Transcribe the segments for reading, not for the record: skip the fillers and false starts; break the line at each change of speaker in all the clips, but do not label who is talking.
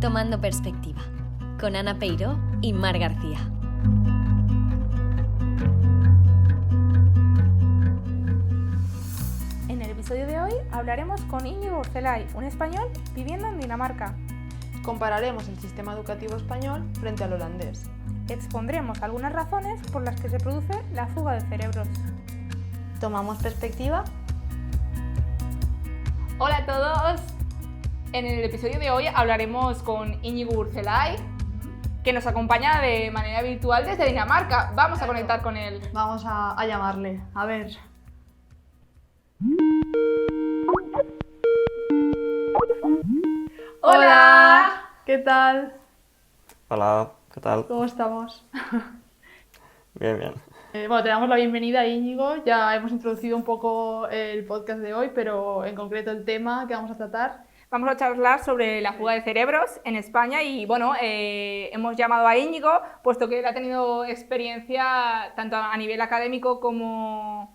Tomando Perspectiva, con Ana Peiró y Mar García.
En el episodio de hoy hablaremos con Íñigo Urcelay, un español viviendo en Dinamarca.
Compararemos el sistema educativo español frente al holandés.
Expondremos algunas razones por las que se produce la fuga de cerebros.
¿Tomamos perspectiva?
Hola a todos. En el episodio de hoy hablaremos con Íñigo Urcelay, que nos acompaña de manera virtual desde Dinamarca. Vamos a conectar con él.
Vamos a llamarle, a ver.
¡Hola!
¿Qué tal?
Hola, ¿qué tal?
¿Cómo estamos?
Bien, bien.
Bueno, te damos la bienvenida, Íñigo. Ya hemos introducido un poco el podcast de hoy, pero en concreto el tema que vamos a tratar.
Vamos a charlar sobre la fuga de cerebros en España y bueno, hemos llamado a Íñigo puesto que él ha tenido experiencia tanto a nivel académico como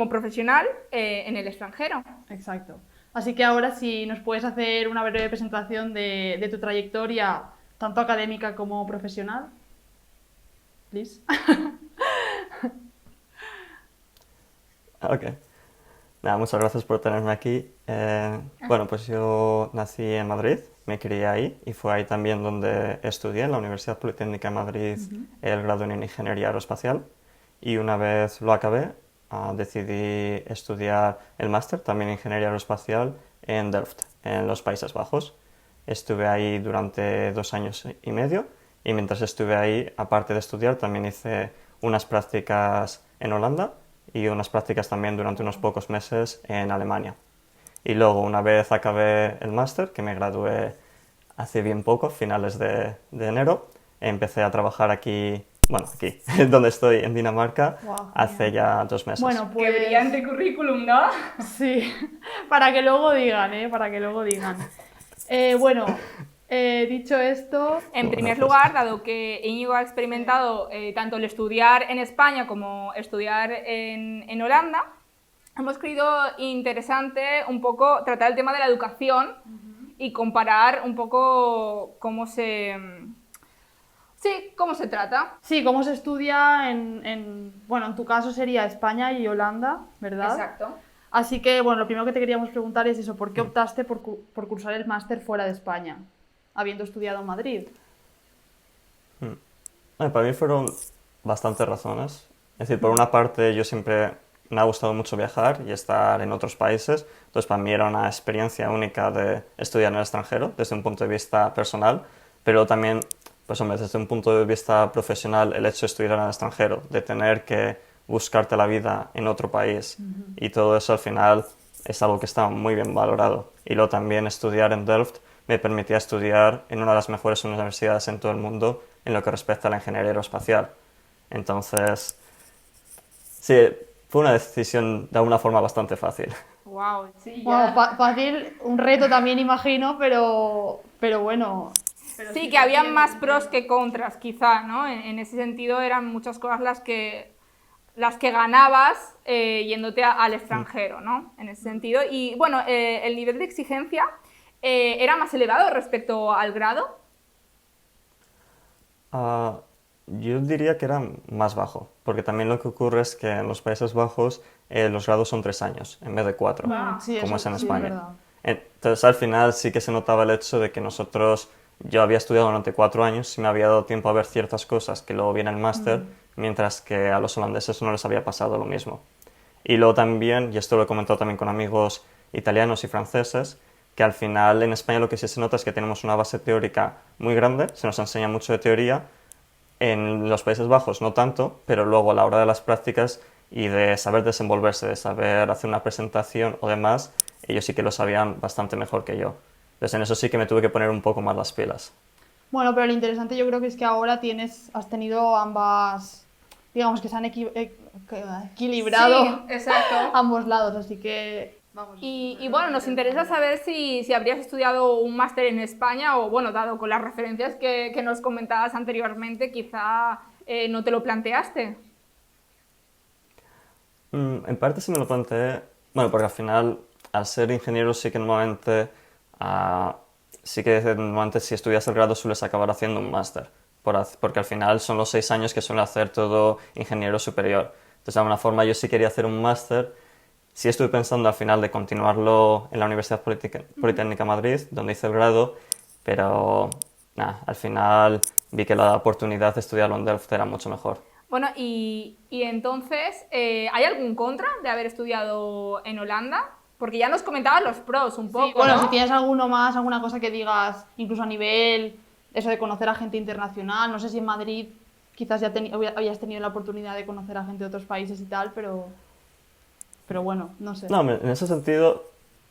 profesional en el extranjero.
Exacto. Así que ahora si nos puedes hacer una breve presentación de tu trayectoria, tanto académica como profesional. Please.
Ok. Nada, muchas gracias por tenerme aquí. Bueno, pues yo nací en Madrid, me crié ahí y fue ahí también donde estudié en la Universidad Politécnica de Madrid el grado en Ingeniería Aeroespacial y una vez lo acabé decidí estudiar el máster también en Ingeniería Aeroespacial en Delft, en los Países Bajos. Estuve ahí durante 2 años y medio y mientras estuve ahí, aparte de estudiar, también hice unas prácticas en Holanda y unas prácticas también durante unos pocos meses en Alemania. Y luego, una vez acabé el máster, que me gradué hace bien poco, finales de enero, empecé a trabajar aquí, donde estoy, en Dinamarca, hace ya 2 meses.
Bueno, pues...
Qué brillante currículum, ¿no?
Sí, para que luego digan, para que luego digan. Dicho esto...
En primer lugar, dado que Íñigo ha experimentado tanto el estudiar en España como estudiar en Holanda, hemos creído interesante un poco tratar el tema de la educación y comparar un poco cómo se trata.
Sí, cómo se estudia en tu caso sería España y Holanda, ¿verdad?
Exacto.
Así que, bueno, lo primero que te queríamos preguntar es eso, ¿por qué optaste por cursar el máster fuera de España, habiendo estudiado en Madrid?
Para mí fueron bastantes razones. Es decir, por una parte, yo siempre me ha gustado mucho viajar y estar en otros países, entonces para mí era una experiencia única de estudiar en el extranjero, desde un punto de vista personal, pero también, pues hombre, desde un punto de vista profesional, el hecho de estudiar en el extranjero, de tener que buscarte la vida en otro país y todo eso al final es algo que está muy bien valorado. Y luego también estudiar en Delft me permitía estudiar en una de las mejores universidades en todo el mundo en lo que respecta a la ingeniería aeroespacial. Entonces, sí, fue una decisión de alguna forma bastante fácil.
Wow, sí,
Bueno, fácil, un reto también imagino, pero bueno...
Sí, que había más pros que contras, quizá, ¿no? En ese sentido eran muchas cosas las que ganabas yéndote al extranjero, ¿no? En ese sentido. Y bueno, el nivel de exigencia era más elevado respecto al grado.
Yo diría que era más bajo, porque también lo que ocurre es que en los Países Bajos los grados son 3 años en vez de 4,
Sí,
como
eso,
es en
sí,
España.
es verdad.
Entonces al final sí que se notaba el hecho de que yo había estudiado durante 4 años y me había dado tiempo a ver ciertas cosas que luego viene el máster, mientras que a los holandeses no les había pasado lo mismo. Y luego también, y esto lo he comentado también con amigos italianos y franceses, que al final en España lo que sí se nota es que tenemos una base teórica muy grande, se nos enseña mucho de teoría, en los Países Bajos no tanto, pero luego a la hora de las prácticas y de saber desenvolverse, de saber hacer una presentación o demás, ellos sí que lo sabían bastante mejor que yo. Entonces en eso sí que me tuve que poner un poco más las pilas.
Bueno, pero lo interesante yo creo que es que ahora has tenido ambas, digamos que se han equilibrado
Sí, exacto.
ambos lados, así que... Vamos,
Y bueno, nos interesa saber si habrías estudiado un máster en España o, bueno, dado con las referencias que nos comentabas anteriormente, quizá no te lo planteaste.
En parte sí me lo planteé, bueno, porque al final, al ser ingeniero sí que normalmente sí que normalmente si estudias el grado sueles acabar haciendo un máster, porque al final son los 6 años que suele hacer todo ingeniero superior. Entonces, de alguna forma, yo sí quería hacer un máster. Sí estuve pensando al final de continuarlo en la Universidad Politécnica de Madrid, donde hice el grado, pero nada, al final vi que la oportunidad de estudiarlo en Delft era mucho mejor.
Bueno, y entonces, ¿hay algún contra de haber estudiado en Holanda? Porque ya nos comentabas los pros un poco,
Sí, bueno,
¿no?
si tienes alguno más, alguna cosa que digas, incluso a nivel eso de conocer a gente internacional, no sé si en Madrid quizás ya habías tenido la oportunidad de conocer a gente de otros países y tal, pero bueno, no sé.
No, hombre, en ese sentido,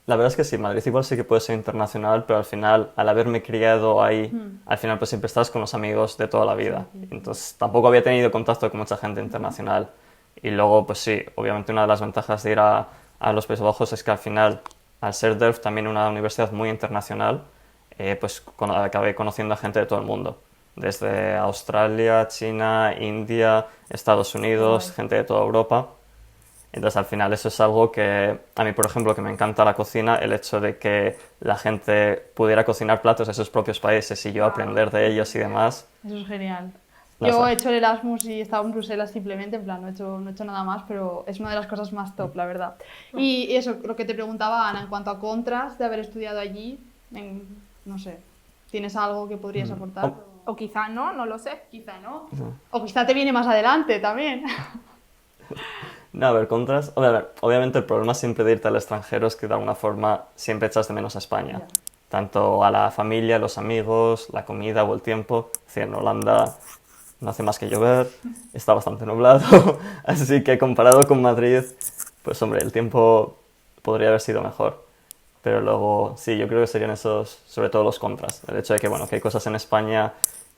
la verdad es que sí, Madrid igual sí que puede ser internacional, pero al final, al haberme criado ahí, al final pues siempre estás con los amigos de toda la vida. Entonces tampoco había tenido contacto con mucha gente internacional. Y luego, pues sí, obviamente una de las ventajas de ir a los Países Bajos es que al final, al ser Delft también una universidad muy internacional, pues acabé conociendo a gente de todo el mundo. Desde Australia, China, India, Estados Unidos, gente de toda Europa. Entonces, al final, eso es algo que a mí, por ejemplo, que me encanta la cocina, el hecho de que la gente pudiera cocinar platos de sus propios países y yo aprender de ellos y demás.
Eso es genial.
No
Yo
sé.
he hecho el Erasmus y he estado en Bruselas simplemente, en plan, no he hecho nada más, pero es una de las cosas más top, la verdad. Y eso, lo que te preguntaba Ana, en cuanto a contras de haber estudiado allí, no sé, ¿tienes algo que podrías aportar?
O quizá no lo sé.
Quizá no. O quizá te viene más adelante también.
No, a ver, contras. A ver, obviamente el problema siempre de irte al extranjero es que de alguna forma siempre echas de menos a España.
Ya.
Tanto a la familia, los amigos, la comida o el tiempo. Es decir, en Holanda no hace más que llover, está bastante nublado, así que comparado con Madrid, pues hombre, el tiempo podría haber sido mejor. Pero luego, sí, yo creo que serían esos, sobre todo los contras. El hecho de que, bueno, que hay cosas en España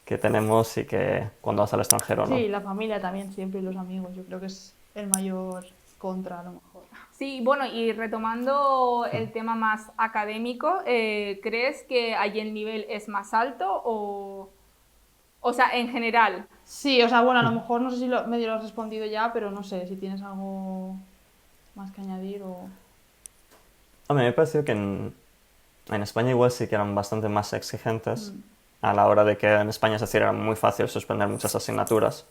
que tenemos y que cuando vas al extranjero no.
Sí, la familia también siempre y los amigos, yo creo que es el mayor contra a lo mejor.
Sí, bueno, y retomando el tema más académico, ¿crees que allí el nivel es más alto o sea, en general?
Sí, o sea, bueno, a lo mejor no sé si medio lo has respondido ya, pero no sé si tienes algo más que añadir o...
A mí me pareció que en España igual sí que eran bastante más exigentes a la hora de que en España, es decir, era muy fácil suspender muchas asignaturas,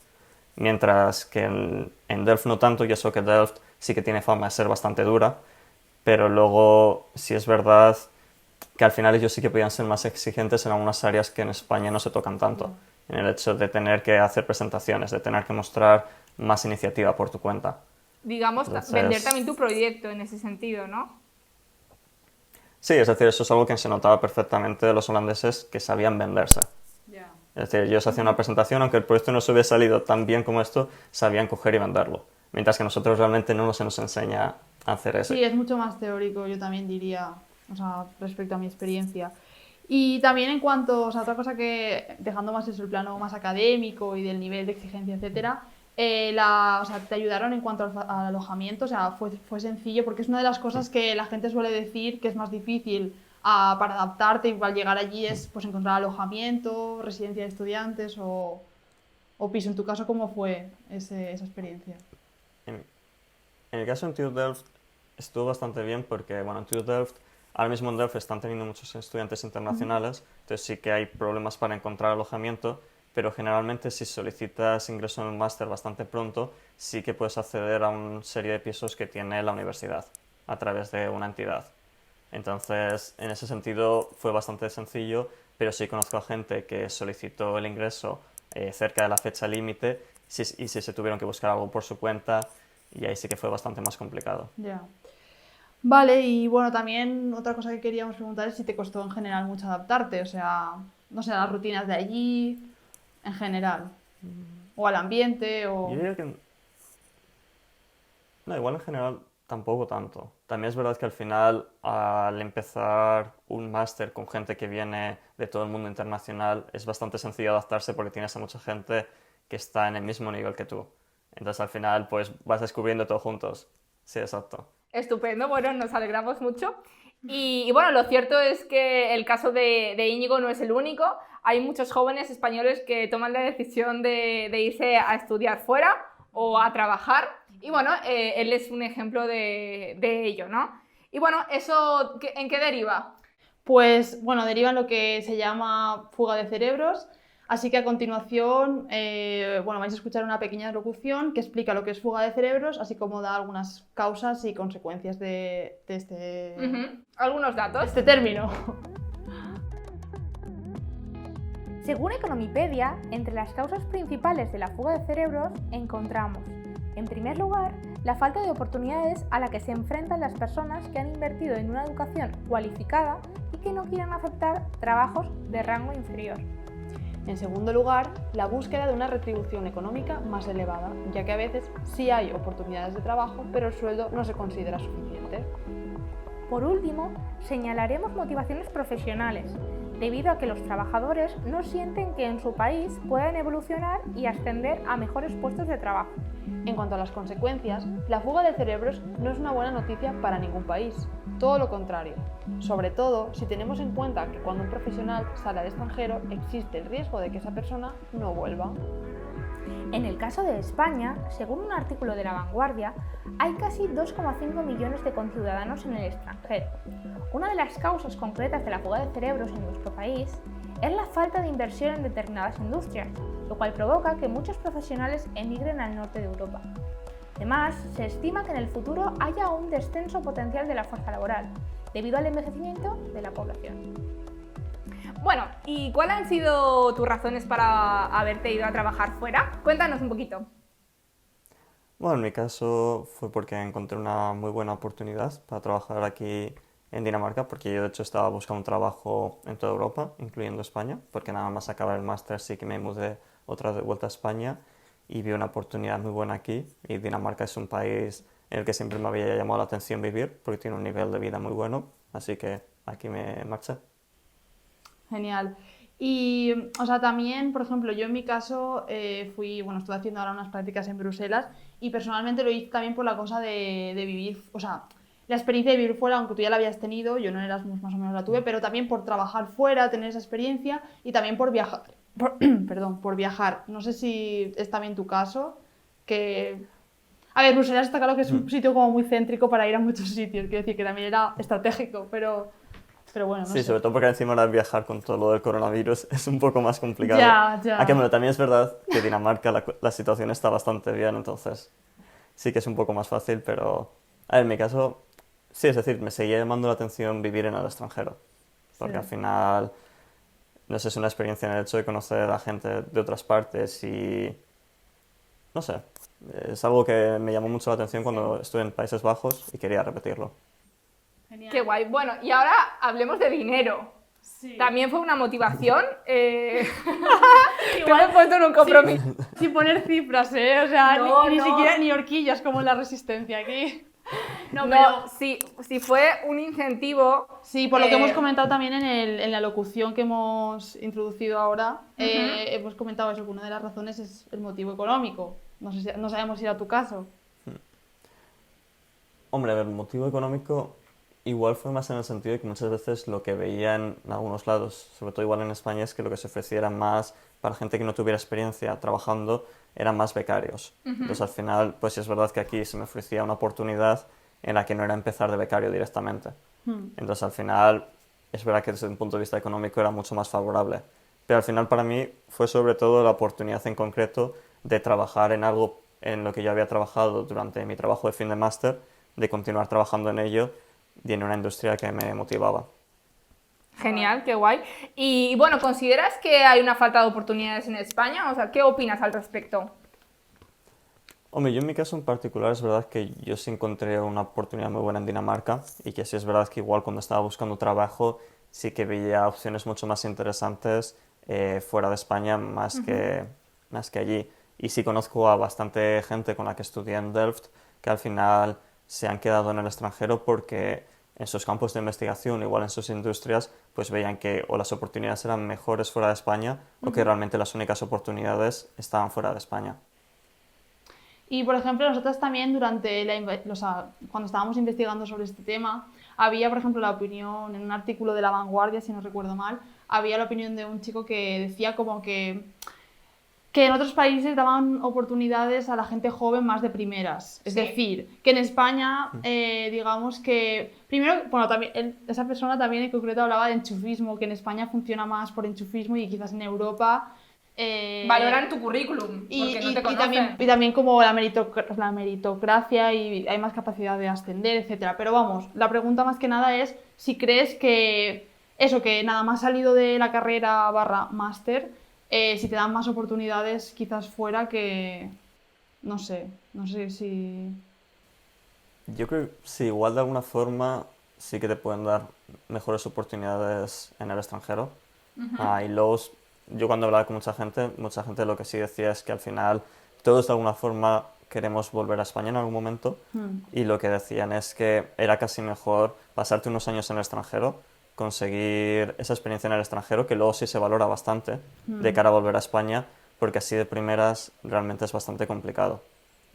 mientras que en Delft no tanto, y eso que Delft sí que tiene fama de ser bastante dura, pero luego sí es verdad que al final ellos sí que podían ser más exigentes en algunas áreas que en España no se tocan tanto, en el hecho de tener que hacer presentaciones, de tener que mostrar más iniciativa por tu cuenta.
Digamos,
Entonces-
vender también tu proyecto en ese sentido, ¿no?
Sí, es decir, eso es algo que se notaba perfectamente de los holandeses que sabían venderse. Es decir, ellos hacían una presentación, aunque el proyecto no se hubiera salido tan bien como esto, sabían coger y venderlo. Mientras que nosotros realmente no se nos enseña a hacer eso.
Sí, es mucho más teórico, yo también diría, o sea, respecto a mi experiencia. Y también en cuanto, o sea, otra cosa que, dejando más eso, el plano más académico y del nivel de exigencia, etcétera, o sea, te ayudaron en cuanto al alojamiento, o sea, fue sencillo, porque es una de las cosas que la gente suele decir que es más difícil para adaptarte y para llegar allí es pues encontrar alojamiento, residencia de estudiantes o piso. En tu caso, ¿cómo fue esa experiencia?
En el caso de TU Delft estuvo bastante bien porque, bueno, en TU Delft, ahora mismo en Delft están teniendo muchos estudiantes internacionales, entonces sí que hay problemas para encontrar alojamiento, pero generalmente si solicitas ingreso en un máster bastante pronto, sí que puedes acceder a una serie de pisos que tiene la universidad a través de una entidad. Entonces, en ese sentido fue bastante sencillo, pero sí conozco a gente que solicitó el ingreso cerca de la fecha límite y sí se tuvieron que buscar algo por su cuenta y ahí sí que fue bastante más complicado.
Ya. Vale, y bueno, también otra cosa que queríamos preguntar es si te costó en general mucho adaptarte, o sea, no sé, a las rutinas de allí, en general, o al ambiente, o...
Yo diría que... No, igual en general tampoco tanto. También es verdad que al final, al empezar un máster con gente que viene de todo el mundo internacional, es bastante sencillo adaptarse porque tienes a mucha gente que está en el mismo nivel que tú. Entonces al final pues vas descubriendo todo juntos. Sí, exacto.
Estupendo, bueno, nos alegramos mucho. Y bueno, lo cierto es que el caso de Íñigo no es el único. Hay muchos jóvenes españoles que toman la decisión de irse a estudiar fuera o a trabajar. Y bueno, él es un ejemplo de ello, ¿no? Y bueno, ¿eso en qué deriva?
pues bueno, deriva en lo que se llama fuga de cerebros. Así que a continuación, bueno, vais a escuchar una pequeña locución que explica lo que es fuga de cerebros, así como da algunas causas y consecuencias de
Algunos datos.
este término.
Según Economipedia, entre las causas principales de la fuga de cerebros encontramos, en primer lugar, la falta de oportunidades a la que se enfrentan las personas que han invertido en una educación cualificada y que no quieren aceptar trabajos de rango inferior.
En segundo lugar, la búsqueda de una retribución económica más elevada, ya que a veces sí hay oportunidades de trabajo, pero el sueldo no se considera suficiente.
Por último, señalaremos motivaciones profesionales, debido a que los trabajadores no sienten que en su país puedan evolucionar y ascender a mejores puestos de trabajo.
En cuanto a las consecuencias, la fuga de cerebros no es una buena noticia para ningún país, todo lo contrario, sobre todo si tenemos en cuenta que cuando un profesional sale al extranjero existe el riesgo de que esa persona no vuelva.
En el caso de España, según un artículo de La Vanguardia, hay casi 2,5 millones de conciudadanos en el extranjero. Una de las causas concretas de la fuga de cerebros en nuestro país es la falta de inversión en determinadas industrias, lo cual provoca que muchos profesionales emigren al norte de Europa. Además, se estima que en el futuro haya un descenso potencial de la fuerza laboral, debido al envejecimiento de la población.
Bueno, ¿y cuáles han sido tus razones para haberte ido a trabajar fuera? Cuéntanos un poquito.
Bueno, en mi caso fue porque encontré una muy buena oportunidad para trabajar aquí en Dinamarca, porque yo de hecho estaba buscando un trabajo en toda Europa, incluyendo España, porque nada más acabar el máster sí que me mudé otra vez de vuelta a España y vi una oportunidad muy buena aquí. Y Dinamarca es un país en el que siempre me había llamado la atención vivir, porque tiene un nivel de vida muy bueno, así que aquí me marché.
Genial. Y, o sea, también, por ejemplo, yo en mi caso estuve haciendo ahora unas prácticas en Bruselas y personalmente lo hice también por la cosa de vivir, o sea, la experiencia de vivir fuera, aunque tú ya la habías tenido, yo no en Erasmus más o menos la tuve, pero también por trabajar fuera, tener esa experiencia y también por viajar, por viajar. No sé si es también tu caso, que... A ver, Bruselas está claro que es un sitio como muy céntrico para ir a muchos sitios, quiero decir que también era estratégico, pero bueno, no
Sí,
sé.
sobre todo porque encima ahora viajar con todo lo del coronavirus es un poco más complicado.
Ya.
Aunque bueno, también es verdad que Dinamarca la situación está bastante bien, entonces sí que es un poco más fácil, pero a ver, en mi caso, sí, es decir, me seguía llamando la atención vivir en el extranjero, porque
Sí.
al final, no sé, es una experiencia en el hecho de conocer a gente de otras partes y, no sé, es algo que me llamó mucho la atención cuando estuve en Países Bajos y quería repetirlo.
Genial.
Qué guay. Bueno, y ahora hablemos de dinero.
Sí.
¿También fue una motivación? Te hemos puesto en un compromiso.
Sin poner cifras, ¿eh? O sea,
No,
ni
no.
siquiera ni horquillas como en la Resistencia aquí. No,
No,
pero...
si fue un incentivo...
Sí, por lo que hemos
eh,
comentado también en la locución que hemos introducido ahora, hemos comentado eso, que una de las razones es el motivo económico. No sabemos si era tu caso.
Hombre, a ver, el motivo económico igual fue más en el sentido de que muchas veces lo que veía en algunos lados, sobre todo igual en España, es que lo que se ofrecía era más para gente que no tuviera experiencia trabajando, eran más becarios. Entonces al final, pues sí es verdad que aquí se me ofrecía una oportunidad en la que no era empezar de becario directamente. Entonces al final, es verdad que desde un punto de vista económico era mucho más favorable. Pero al final para mí fue sobre todo la oportunidad en concreto de trabajar en algo en lo que yo había trabajado durante mi trabajo de fin de máster, de continuar trabajando en ello y en una industria que me motivaba.
Genial, qué guay. Y bueno, ¿consideras que hay una falta de oportunidades en España? O sea, ¿qué opinas al respecto?
Hombre, yo en mi caso en particular es verdad que yo sí encontré una oportunidad muy buena en Dinamarca y que sí es verdad que igual cuando estaba buscando trabajo sí que veía opciones mucho más interesantes fuera de España más que allí. Y sí conozco a bastante gente con la que estudié en Delft que al final se han quedado en el extranjero porque en sus campos de investigación, igual en sus industrias, pues veían que o las oportunidades eran mejores fuera de España o que realmente las únicas oportunidades estaban fuera de España.
Y, por ejemplo, nosotros también cuando estábamos investigando sobre este tema, había, por ejemplo, la opinión, en un artículo de La Vanguardia, si no recuerdo mal, había la opinión de un chico que decía como que que en otros países daban oportunidades a la gente joven más de primeras. Es
Sí.
decir, que en España, digamos que, primero, bueno, también, esa persona también en concreto hablaba de enchufismo, que en España funciona más por enchufismo y quizás en Europa...
Valoran tu currículum, porque no te conocen.
y también como la meritocracia y hay más capacidad de ascender, etcétera. Pero vamos, la pregunta más que nada es si crees que eso, que nada más salido de la carrera / máster, si te dan más oportunidades quizás fuera que... No sé si...
Yo creo que sí, igual de alguna forma sí que te pueden dar mejores oportunidades en el extranjero. Y luego, yo cuando hablaba con mucha gente lo que sí decía es que al final todos de alguna forma queremos volver a España en algún momento y lo que decían es que era casi mejor pasarte unos años en el extranjero, conseguir esa experiencia en el extranjero, que luego sí se valora bastante de cara a volver a España, porque así de primeras realmente es bastante complicado.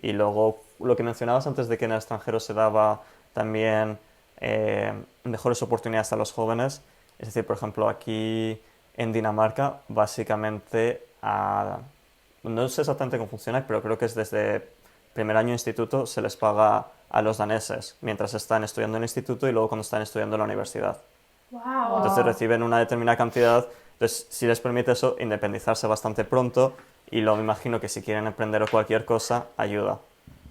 Y luego, lo que mencionabas antes de que en el extranjero se daba también mejores oportunidades a los jóvenes, es decir, por ejemplo, aquí en Dinamarca, básicamente, no sé exactamente cómo funciona, pero creo que es desde primer año de instituto se les paga a los daneses mientras están estudiando en el instituto y luego cuando están estudiando en la universidad.
Wow.
Entonces reciben una determinada cantidad, entonces si les permite eso, independizarse bastante pronto y luego me imagino que si quieren emprender cualquier cosa, ayuda.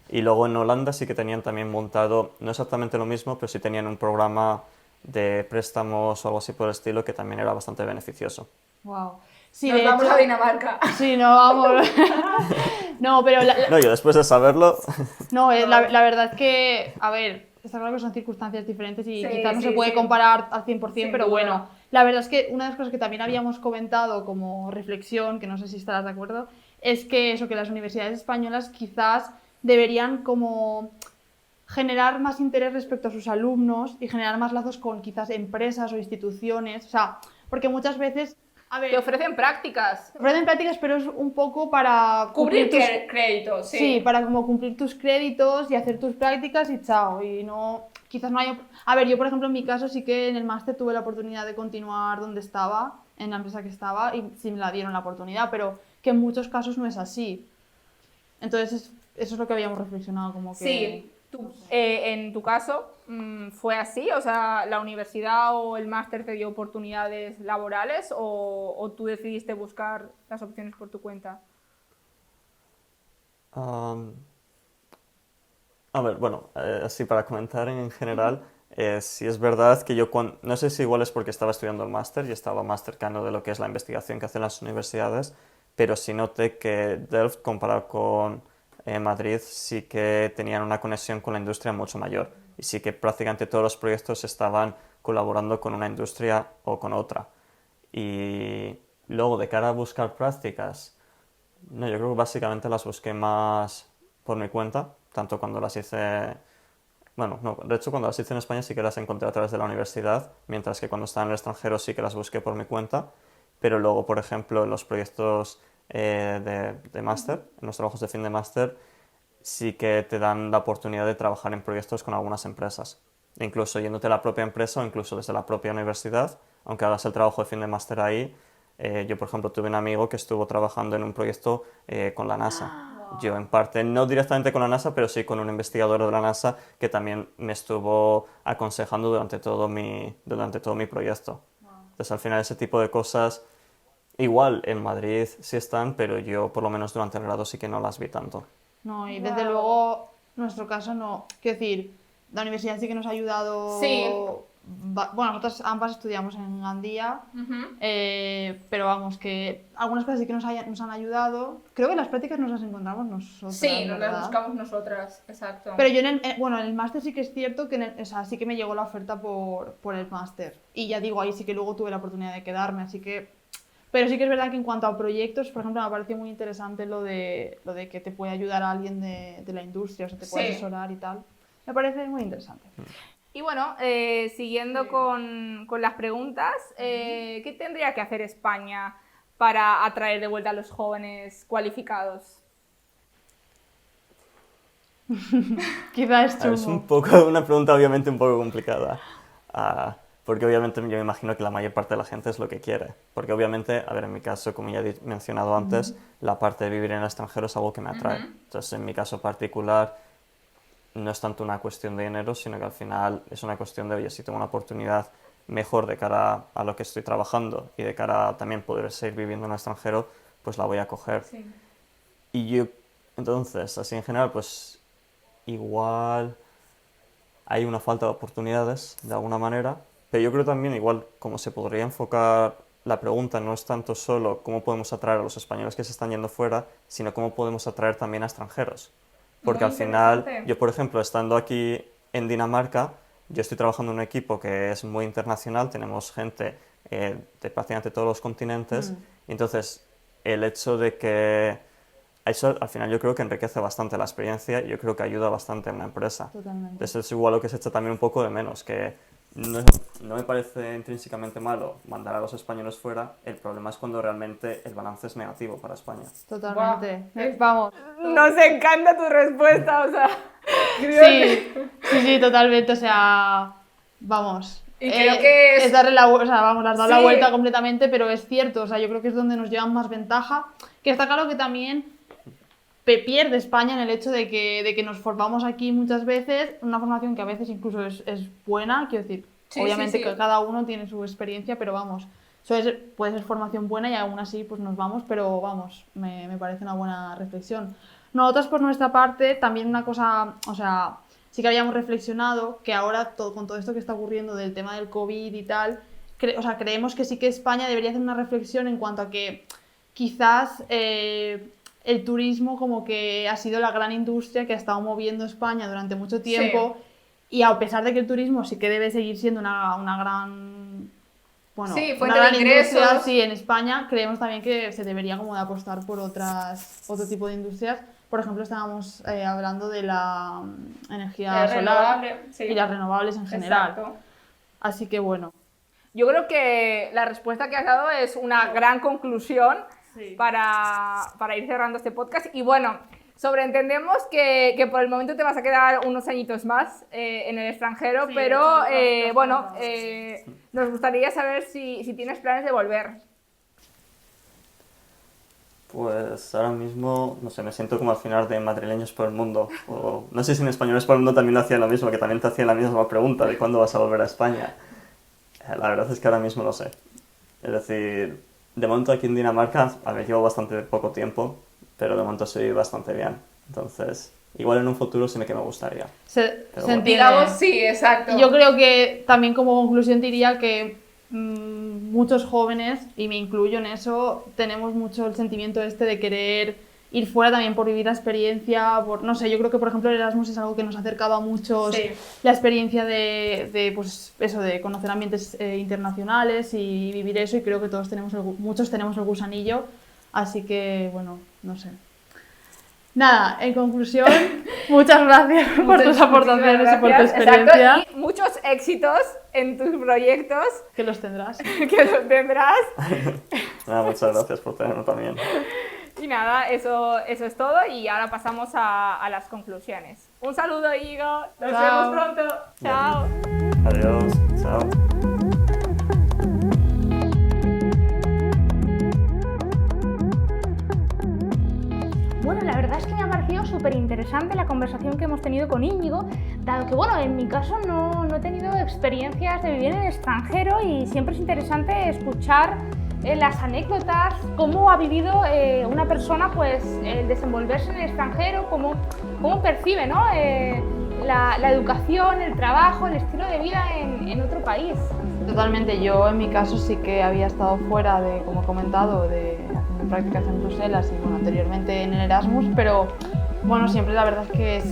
Y luego en Holanda sí que tenían también montado, no exactamente lo mismo, pero sí tenían un programa de préstamos o algo así por el estilo que también era bastante beneficioso.
Wow. Sí,
Nos
de
vamos
hecho-
a Dinamarca.
Sí, no, vamos. No, pero
No, yo después de saberlo,
no, la verdad que, a ver, está claro que son circunstancias diferentes y
Sí,
quizás no
sí,
se puede
sí.
comparar al 100%,
Sin
pero
duda.
bueno, la verdad es que una de las cosas que también habíamos comentado como reflexión, que no sé si estarás de acuerdo, es que eso, que las universidades españolas quizás deberían como generar más interés respecto a sus alumnos y generar más lazos con quizás empresas o instituciones, o sea, porque muchas veces, a ver,
Te ofrecen prácticas.
ofrecen prácticas, pero es un poco para
Cubrir
tus...
créditos, sí.
Sí, para como cumplir tus créditos y hacer tus prácticas y chao. Y no, quizás no hay... A ver, yo por ejemplo en mi caso sí que en el máster tuve la oportunidad de continuar donde estaba, en la empresa que estaba, y sí me la dieron la oportunidad, pero que en muchos casos no es así. Entonces eso es lo que habíamos reflexionado, como que...
Sí, en tu caso fue así, o sea, la universidad o el máster te dio oportunidades laborales o tú decidiste buscar las opciones por tu cuenta.
a ver, bueno, así para comentar en general, sí es verdad que yo, no sé si igual es porque estaba estudiando el máster y estaba más cercano de lo que es la investigación que hacen las universidades, pero sí noté que Delft, comparado con Madrid, sí que tenían una conexión con la industria mucho mayor y sí que prácticamente todos los proyectos estaban colaborando con una industria o con otra. Y luego, de cara a buscar prácticas, no, yo creo que básicamente las busqué más por mi cuenta, tanto cuando las hice... Bueno, no, de hecho cuando las hice en España sí que las encontré a través de la universidad, mientras que cuando estaba en el extranjero sí que las busqué por mi cuenta, pero luego, por ejemplo, en los proyectos de máster, en los trabajos de fin de máster, sí que te dan la oportunidad de trabajar en proyectos con algunas empresas. Incluso yéndote a la propia empresa o incluso desde la propia universidad, aunque hagas el trabajo de fin de máster ahí. Yo, por ejemplo, tuve un amigo que estuvo trabajando en un proyecto con la NASA. Yo, en parte, no directamente con la NASA, pero sí con un investigador de la NASA que también me estuvo aconsejando durante todo mi proyecto. Entonces, al final, ese tipo de cosas, igual en Madrid sí están, pero yo, por lo menos durante el grado, sí que no las vi tanto.
No, y desde luego, nuestro caso no. Quiero decir, la universidad sí que nos ha ayudado.
Sí.
Bueno, nosotros ambas estudiamos en Gandía, pero vamos, que algunas cosas sí que nos han ayudado. Creo que las prácticas nos las encontramos nosotros.
Sí, nos las
¿verdad?
buscamos nosotras, exacto.
Pero yo en el máster sí que es cierto que o sea, sí que me llegó la oferta por el máster. Y ya digo, ahí sí que luego tuve la oportunidad de quedarme, así que... Pero sí que es verdad que en cuanto a proyectos, por ejemplo, me parece muy interesante lo de que te puede ayudar a alguien de la industria, o sea, te puede
Sí.
asesorar y tal. Me parece muy interesante.
Y bueno, siguiendo con las preguntas, ¿qué tendría que hacer España para atraer de vuelta a los jóvenes cualificados?
Quizás
A ver, es
chungo.
un poco, una pregunta obviamente un poco complicada. porque obviamente yo me imagino que la mayor parte de la gente es lo que quiere. Porque obviamente, a ver, en mi caso, como ya he mencionado antes, la parte de vivir en el extranjero es algo que me atrae. Entonces, en mi caso particular, no es tanto una cuestión de dinero, sino que al final es una cuestión de, oye, si tengo una oportunidad mejor de cara a lo que estoy trabajando y de cara a también poder seguir viviendo en el extranjero, pues la voy a coger.
Sí.
Y yo, entonces, así en general, pues igual hay una falta de oportunidades de alguna manera, pero yo creo también igual como se podría enfocar la pregunta no es tanto solo cómo podemos atraer a los españoles que se están yendo fuera, sino cómo podemos atraer también a extranjeros. Porque
Muy
al final,
interesante.
yo por ejemplo, estando aquí en Dinamarca, yo estoy trabajando en un equipo que es muy internacional, tenemos gente de prácticamente todos los continentes, y entonces el hecho de que eso al final yo creo que enriquece bastante la experiencia y yo creo que ayuda bastante en una empresa.
Totalmente.
Eso es igual lo que se echa también un poco de menos, que no me parece intrínsecamente malo mandar a los españoles fuera, el problema es cuando realmente el balance es negativo para España.
Totalmente.
Guau.
Vamos.
Nos encanta tu respuesta, o sea, creo que-
Sí, totalmente. O sea, vamos.
Y creo que es-
darle o sea, vamos, has dado la
Sí.
vuelta completamente, pero es cierto. O sea, yo creo que es donde nos llevan más ventaja. Que está claro que también pierde España en el hecho de que nos formamos aquí muchas veces, una formación que a veces incluso es buena, quiero decir,
Sí,
obviamente
sí, sí.
que cada uno tiene su experiencia, pero vamos, puede ser formación buena y aún así pues nos vamos, pero vamos, me parece una buena reflexión. Nosotros por nuestra parte, también una cosa, o sea, sí que habíamos reflexionado que ahora con todo esto que está ocurriendo del tema del COVID y tal, o sea, creemos que sí que España debería hacer una reflexión en cuanto a que quizás el turismo como que ha sido la gran industria que ha estado moviendo España durante mucho tiempo y a pesar de que el turismo sí que debe seguir siendo una gran... Bueno,
Sí,
una
fuente
gran
de ingresos.
industria, sí, en España creemos también que se debería como de apostar por otro tipo de industrias. Por ejemplo, estábamos hablando de la energía solar
renovable, sí.
y las renovables en general.
Exacto.
Así que bueno.
Yo creo que la respuesta que has dado es una gran conclusión para ir cerrando este podcast. Y bueno, sobreentendemos que por el momento te vas a quedar unos añitos más en el extranjero,
Sí,
pero
sí,
bueno, nos gustaría saber si tienes planes de volver.
Pues ahora mismo, no sé, me siento como al final de Madrileños por el Mundo. O no sé si en Españoles por el Mundo también lo hacían lo mismo, que también te hacían la misma pregunta de cuándo vas a volver a España. La verdad es que ahora mismo no sé. Es decir, de momento aquí en Dinamarca, a ver, llevo bastante poco tiempo, pero de momento estoy bastante bien. Entonces, igual en un futuro sí que me gustaría.
Se
bueno.
entiende.
Digamos, sí, exacto.
Yo creo que también como conclusión diría que muchos jóvenes, y me incluyo en eso, tenemos mucho el sentimiento este de querer ir fuera también por vivir la experiencia, no sé, yo creo que por ejemplo el Erasmus es algo que nos ha acercado a muchos,
Sí.
la experiencia de pues eso, de conocer ambientes internacionales y vivir eso, y creo que muchos tenemos el gusanillo, así que bueno, no sé. Nada, en conclusión, muchas gracias por tus aportaciones y por tu
Gracias,
experiencia,
exacto, y muchos éxitos en tus proyectos
que los tendrás.
que los tendrás.
Nada, muchas gracias por tenerme también.
Y nada, eso es todo y ahora pasamos a las conclusiones. Un saludo, Igo. Nos
Chao.
vemos pronto. Chao.
Adiós, chao.
Bueno, la verdad es que me ha parecido súper interesante la conversación que hemos tenido con Íñigo, dado que, bueno, en mi caso no he tenido experiencias de vivir en el extranjero y siempre es interesante escuchar las anécdotas, cómo ha vivido una persona pues el desenvolverse en el extranjero, cómo percibe, ¿no? La educación, el trabajo, el estilo de vida en otro país.
Totalmente, yo en mi caso sí que había estado fuera de, como he comentado, haciendo prácticas en Bruselas y bueno, anteriormente en el Erasmus, pero bueno, siempre la verdad es que es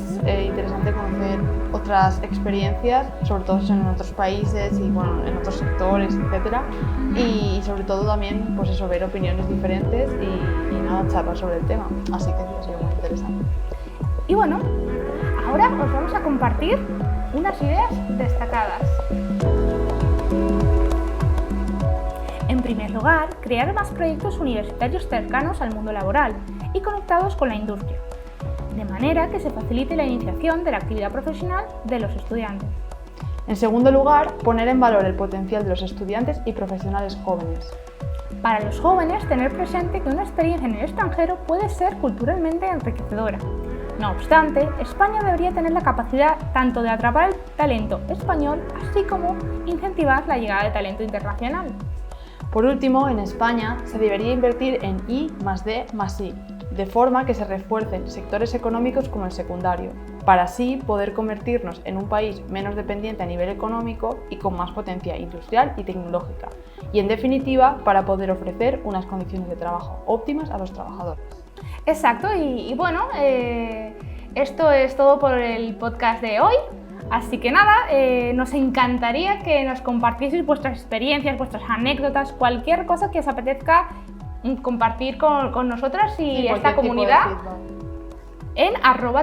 interesante conocer otras experiencias, sobre todo en otros países y bueno, en otros sectores, etcétera, y sobre todo también pues eso, ver opiniones diferentes y nada, charlar sobre el tema, así que ha sido muy interesante.
Y bueno, ahora os vamos a compartir unas ideas destacadas. En primer lugar, crear más proyectos universitarios cercanos al mundo laboral y conectados con la industria, de manera que se facilite la iniciación de la actividad profesional de los estudiantes.
En segundo lugar, poner en valor el potencial de los estudiantes y profesionales jóvenes.
Para los jóvenes, tener presente que una experiencia en el extranjero puede ser culturalmente enriquecedora. No obstante, España debería tener la capacidad tanto de atrapar el talento español, así como incentivar la llegada de talento internacional.
Por último, en España se debería invertir en I+D+I, de forma que se refuercen sectores económicos como el secundario, para así poder convertirnos en un país menos dependiente a nivel económico y con más potencia industrial y tecnológica, y en definitiva para poder ofrecer unas condiciones de trabajo óptimas a los trabajadores.
Exacto, y bueno, esto es todo por el podcast de hoy. Así que nada, nos encantaría que nos compartieseis vuestras experiencias, vuestras anécdotas, cualquier cosa que os apetezca compartir con nosotras y esta comunidad en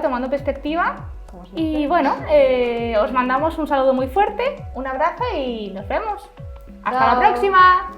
@tomandoperspectiva. Y bueno, os mandamos un saludo muy fuerte, un abrazo y nos vemos. ¡Hasta la próxima!